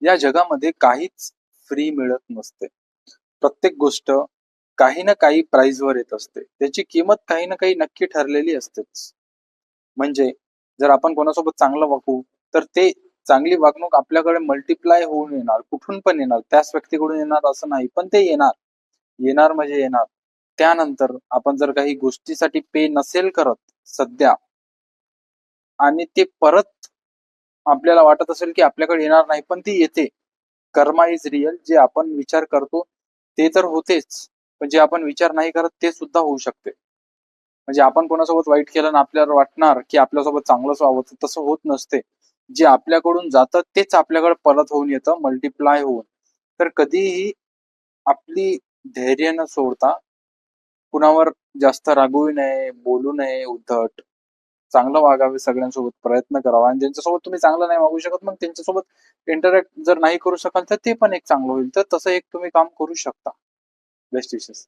या जगामध्ये काहीच फ्री मिळत नसते. प्रत्येक गोष्ट काही ना काही प्राइसवर येत असते. त्याची किंमत काही ना काही नक्की ठरलेली असतेच. म्हणजे जर आपण कोणासोबत चांगलं वागू, तर ते चांगली वागणूक आपल्याकडे मल्टिप्लाय होऊन येणार. कुठून पण येणार. त्याच व्यक्तीकडून येणार असं नाही, पण ते येणार. येणार म्हणजे येणार. त्यानंतर आपण जर काही गोष्टीसाठी पे नसेल करत सध्या, आणि ते परत आपल्याला वाटत असेल की आपल्याकडे येणार नाही, पण ती येते. कर्मा इज रिअल. जे आपण विचार करतो ते तर होतेच, पण जे आपण विचार नाही करत ते सुद्धा होऊ शकते. म्हणजे आपण कोणासोबत वाईट केलं आणि आपल्याला वाटणार की आपल्यासोबत चांगलंच व्हावं, तर तसं होत नसते. जे आपल्याकडून जातं तेच आपल्याकडे परत होऊन येतं, मल्टिप्लाय होऊन. तर कधीही आपली धैर्य न सोडता कुणावर जास्त रागवू नये, बोलू नये उद्धट. चांगलं वागावे सगळ्यांसोबत, प्रयत्न करावा, आणि ज्यांच्यासोबत तुम्ही चांगलं नाही वागू शकत, मग त्यांच्यासोबत इंटरॅक्ट जर नाही करू शकाल, तर ते पण एक चांगलं होईल. तर तसं एक तुम्ही काम करू शकता. बेस्ट विशेस.